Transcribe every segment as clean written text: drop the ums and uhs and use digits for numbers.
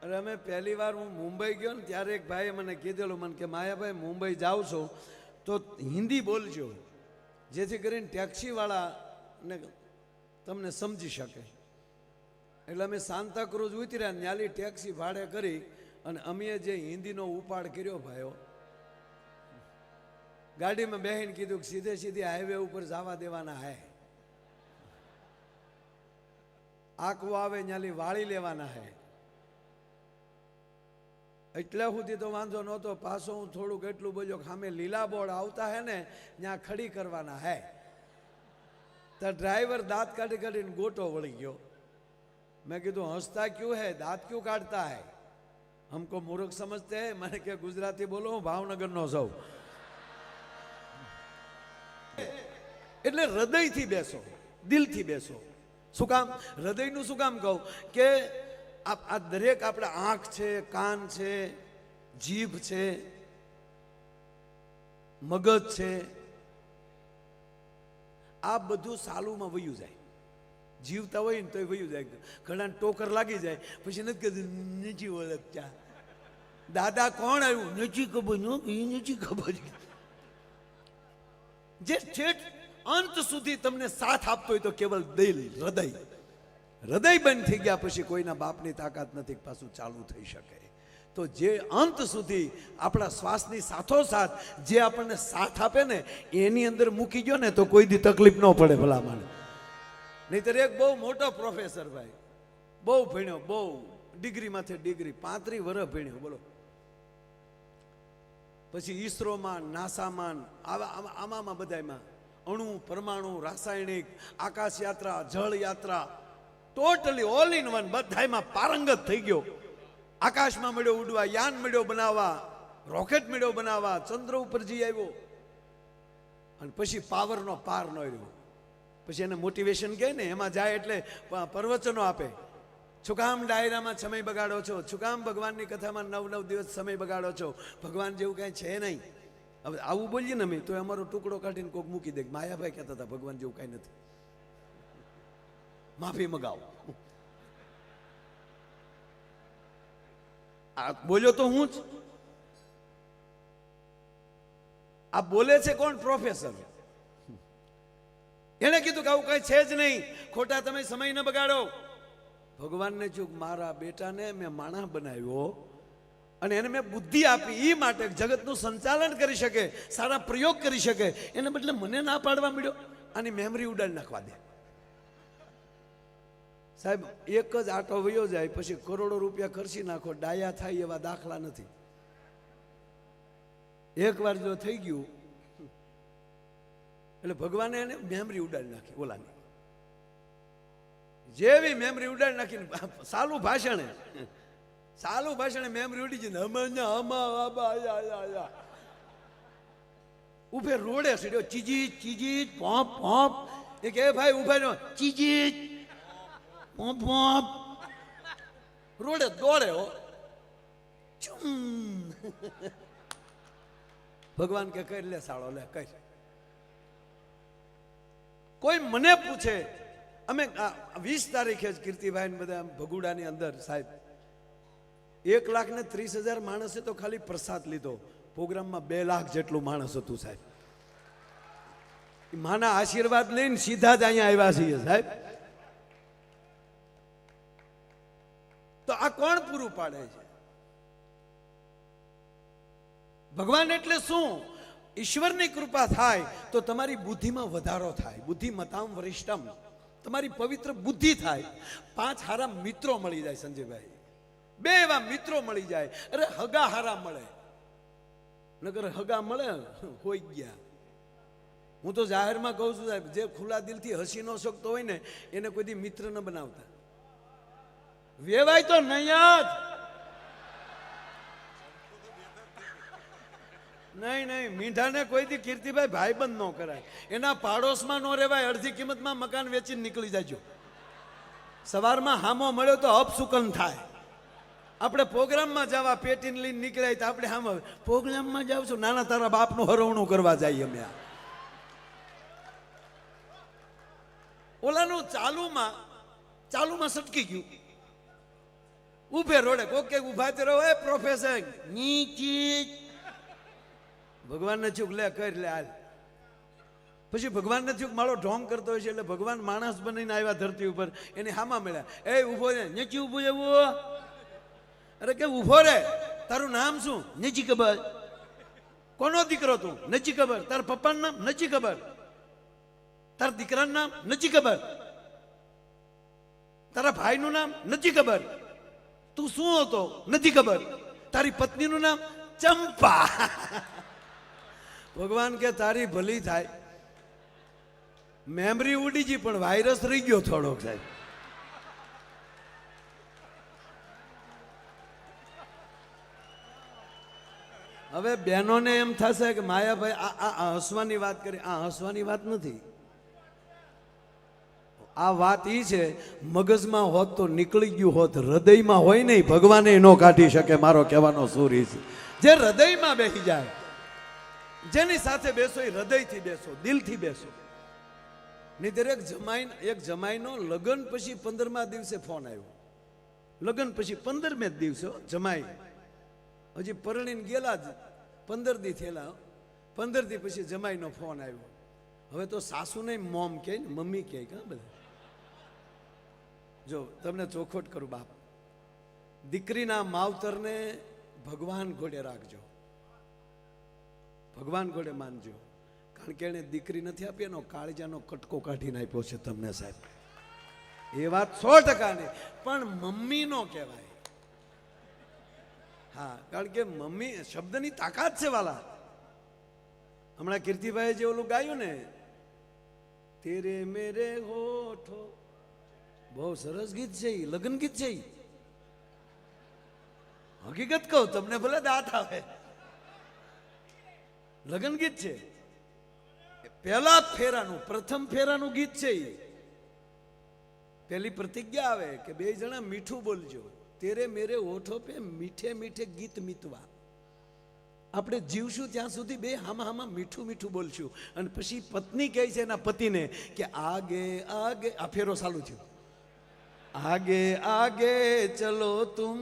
અરે અમે પહેલી વાર હું મુંબઈ ગયો ને ત્યારે એક ભાઈએ મને કીધેલું મને કે માયાભાઈ મુંબઈ જાવ છો તો હિન્દી બોલજો જેથી કરીને ટેક્સીવાળાને તમને સમજી શકે. એટલે અમે સાંતાક્રુઝ ઉતર્યા ને ત્યાંથી ટેક્સી ભાડે કરી અને અમે જે હિન્દીનો ઉપાડ કર્યો ભાઈઓ, ગાડીમાં બેહીને કીધું કે સીધે સીધી હાઈવે ઉપર જવા દેવાના હે, આંકવો આવે ત્યાંથી વાળી લેવાના હે. એટલા સુધી તો વાંધો નહોતો. પાછો હું થોડુંક એટલું બોલ્યો કે સામે લીલા બોર્ડ આવતા હે ને ત્યાં ખડી કરવાના હે. તો ડ્રાઈવર દાંત કાઢી કાઢીને ગોટો વળી ગયો. मैं कीधु हंसता क्यों है, दांत क्यों काटता है, हमको मूर्ख समझते हैं. मैंने क्या गुजराती बोलो, હું ભાવનગર નો સૌ. એટલે હૃદયથી બેસો, દિલથી બેસો. શું કામ હૃદયનું શું કામ કહું કે આ દરેક આપણે આંખ છે, કાન છે, જીભ છે, મગજ છે, આ બધું સાલુમાં વયું જાય. જીવતા હોય ને તો વયું જાય. ઘણા ટોકર લાગી જાય પછી નથી કીધું નથી ઓળખતા, દાદા કોણ આવ્યું નથી ખબર, નથી ખબર. જે ઠેઠ અંત સુધી તમને સાથ આપતો હોય તો કેવલ દિલ, હૃદય. હૃદય બંધ થઈ ગયા પછી કોઈના બાપની તાકાત નથી પાછું ચાલુ થઈ શકે. તો જે અંત સુધી આપણા શ્વાસની સાથોસાથ જે આપણને સાથ આપે ને એની અંદર મૂકી ગયો ને તો કોઈ દી તકલીફ ન પડે ભલામણ. નહીતર એક બહુ મોટો પ્રોફેસર ભાઈ, બહુ ભણ્યો, બહુ ડિગ્રીમાંથી ડિગ્રી, 35 વર્ષ ભણ્યો બોલો. પછી ઈસરોમાં, નાસામાં, આમાં બધામાં અણુ, પરમાણુ, રાસાયણિક, આકાશ યાત્રા, જળ યાત્રા, ટોટલી ઓલ ઇન વન બધામાં પારંગત થઈ ગયો. આકાશમાં મળ્યો ઉડવા, યાન મળ્યો બનાવવા, રોકેટ મળ્યો બનાવવા, ચંદ્ર ઉપર જઈ આવ્યો. અને પછી પાવરનો પાર ન રહ્યો. પછી એને મોટિવેશન કહે ને, એમાં જાય એટલે પ્રવચનો આપે. શું કામ ડાયરામાં સમય બગાડો છો, શું કામ ભગવાનની કથામાં 9 દિવસ સમય બગાડો છો, ભગવાન જેવું કાંઈ છે નહીં. હવે આવું બોલીએ ને અમે તો અમારો ટુકડો કાઢીને કોઈક મૂકી દે. માયાભાઈ કહેતા હતા ભગવાન જેવું કાંઈ નથી, માફી મગાવો. આ બોલ્યો તો હું જ. આ બોલે છે કોણ? પ્રોફેસર. એને કીધું કે આવું કઈ છે જ નહીં, ખોટા તમે સમય ન બગાડો. ભગવાનને ચૂક મારા બેટાને મેં માણસ બનાવ્યો અને એને મેં બુદ્ધિ આપી એ માટે જગતનું સંચાલન કરી શકે, સારા પ્રયોગ કરી શકે. એને બદલે મને ના પાડવા મળ્યો. આની મેમરી ઉડાડી નાખવા દે. સાહેબ એક જ આટો વયો જાય પછી કરોડો રૂપિયા ખર્ચી નાખો, ડાયા થાય એવા દાખલા નથી. એકવાર જો થઈ ગયું એટલે ભગવાને એને મેમરી ઉડાડી નાખી. ઓલાની જેવી મેમરી ઉડાડી નાખીને સાલું ભાષણે મેમરી ઉડી જઈને ઉભે રોડે સીડ્યો. ચીજી પોપ પોપ. એ કે ભાઈ ઉભા રહ્યો. ચીજી પોપ પોપ. રોડે દોડે હો. ભગવાન કે કરી લે સાળો, લે કઈ. કોઈ મને પૂછે, અમે 20 તારીખે જ કીર્તિભાઈ બધા ભગુડાની અંદર સાહેબ 1,30,000 માણસે તો ખાલી પ્રસાદ લીધો. પ્રોગ્રામમાં 2 લાખ જેટલું માણસ હતું સાહેબ. માના આશીર્વાદ લઈને સીધા જ અહીંયા આવ્યા છીએ સાહેબ. તો આ કોણ પૂરું પાડે છે? ભગવાન એટલે શું? ઈશ્વરની કૃપા થાય તો તમારી બુદ્ધિમાં વધારો થાય. બુદ્ધિમતામ વરિષ્ઠમ. તમારી પવિત્ર બુદ્ધિ થાય. 5 હારા મિત્રો મળી જાય સંજયભાઈ, 2 એવા મિત્રો મળી જાય. અરે હગા હારા મળે, નગર હગા મળે હોઈ ગયા. હું તો જાહેરમાં કહું છું સાહેબ, જે ખુલ્લા દિલથી હસી ન શકતો હોય ને એને કોઈ દી મિત્ર ન બનાવતા. વેવાય તો નહીં જ નહીં. મીંઢાને કોઈ દી કીર્તિભાઈ ભાઈબંધ ન કરાય. એના પાડોશમાં ન રહેવાય. અડધી કિંમતમાં મકાન વેચીને નીકળી જાજો. સવારમાં હામો મળ્યો તો અપસુકન થાય. આપણે પ્રોગ્રામમાં જવા પેટીને લઈને નીકળાય તો આપણે હામો પ્રોગ્રામમાં જાવ છું, નાના તારા બાપનું હરવણું કરવા જઈએ અમે. ઓલાનું ચાલુમાં સટકી ગયું. ઉભે રોડે કોક કે ઉભા તે રહો એ પ્રોફેસર નીચે ભગવાનને ચૂક લે કર લે હાલ. પછી ભગવાનને થયું મારો ઢોંગ કરતો હોય છે એટલે ભગવાન માણસ બનીને આવ્યા ધરતી ઉપર એની હામાં મળ્યા. એ ઉભો રે નીચે ઉભો જવું. અરે કે ઉભો રે તારું નામ શું? નથી ખબર. કોનો દીકરો તું? નથી ખબર. તાર પપ્પાનું નામ? નથી ખબર. તાર દીકરાનું નામ? નથી ખબર. તારા ભાઈનું નામ? નથી ખબર. તું શું હતો? નથી ખબર. તારી પત્નીનું નામ? ચંપા. ભગવાન કે તારી ભલી થાય. મેમરી ઉડી ગઈ પણ વાયરસ રહી ગયો થોડોક સાહેબ. હવે બહેનોને એમ થશે કે માયાભાઈ આ હસવાની વાત કરી. આ હસવાની વાત નથી. આ વાત ઈ છે મગજમાં હોત તો નીકળી ગયું હોત, હૃદયમાં હોય નહીં ભગવાને ન કાઢી શકે. મારો કહેવાનો સૂર ઈ છે જે હૃદયમાં બેસી જાય. જેની સાથે બેસો એ હૃદયથી બેસો, દિલથી બેસો. નહીંતર એક જમાઈનો લગ્ન પછી 15મા દિવસે ફોન આવ્યો. લગ્ન પછી 15મે દિવસે જમાઈ હજી પરણીને ગયેલા જ 15 દી થયેલા. 15 દી પછી જમાઈનો ફોન આવ્યો. હવે તો સાસુ નહીં મોમ કહે ને મમ્મી કહે. કા બધા જો તમને ચોખવટ કરું બાપ, દીકરીના માવતરને ભગવાન ઘોડે રાખજો, ભગવાન ઘોડે માનજો. કારણ કે એને દીકરી નથી આપી, એનો કાળજાનો કટકો કાઢીને આપ્યો છે તમને સાહેબ. એ વાત 100% નહીં, પણ મમ્મી નો કહેવાય. હા, કારણ કે મમ્મી શબ્દની તાકાત છે વાલા. હમણાં કીર્તિભાઈ જે ઓલું ગાયું ને, તેરે મેરે હોઠો, બહુ સરસ ગીત છે. લગ્ન ગીત છે. હકીકત કહું તમને, ભલે દાંત આવે, લગ્ન ગીત છે. પહેલા ફેરાનું, પ્રથમ ફેરાનું ગીત છે. પહેલી પ્રતિજ્ઞા આવે કે બે જણા મીઠું બોલજો. તેરે મેરે હોઠો પે મીઠે મીઠે ગીત મીતવા. આપણે જીવશું ત્યાં સુધી બે હામાં મીઠું મીઠું બોલશું. અને પછી પત્ની કહે છે એના પતિને કે આગે આગે, આ ફેરો ચાલુ થયો, આગે આગે ચલો તુમ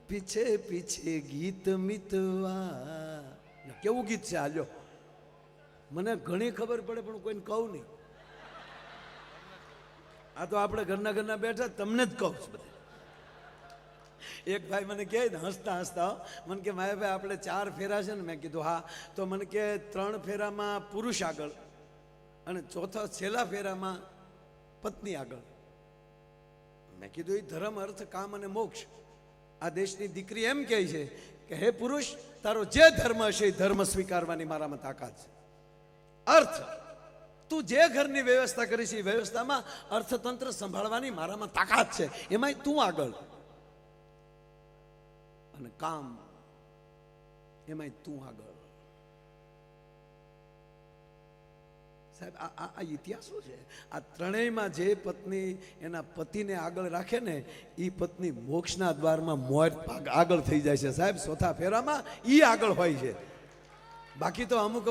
પીછે પીછે ગીત મિતવા. કેવું ગીત છે આજો? મને ઘણી ખબર પડે પણ કોઈને કહું નહીં. આ તો આપણે ઘરના બેઠા તમને જ કહું છું. એક ભાઈ મને કહે ને હસતા હસતા, મને કે માયાભાઈ આપણે 4 ફેરા છે ને. મેં કીધું હા. તો મને કે 3 ફેરામાં પુરુષ આગળ અને ચોથા છેલ્લા ફેરામાં પત્ની આગળ. મેં કીધું એ ધર્મ, અર્થ, કામ અને મોક્ષ. આ દેશની દીકરી એમ કહે છે કે હે પુરુષ, તારો જે ધર્મ હશે એ ધર્મ સ્વીકારવાની મારામાં તાકાત છે. અર્થ, તું જે ઘરની વ્યવસ્થા કરીશ એ વ્યવસ્થામાં અર્થતંત્ર સંભાળવાની મારામાં તાકાત છે, એમાંય તું આગળ. અને કામ, એમાંય તું આગળ. સાહેબ આ ઇતિહાસો છે. આ ત્રણેયમાં જે પત્ની એના પતિને આગળ રાખે ને એ પત્ની મોક્ષના દ્વારમાં મોર આગળ થઈ જાય છે સાહેબ. ચોથા ફેરામાં એ આગળ હોય છે. બાકી તો અમુક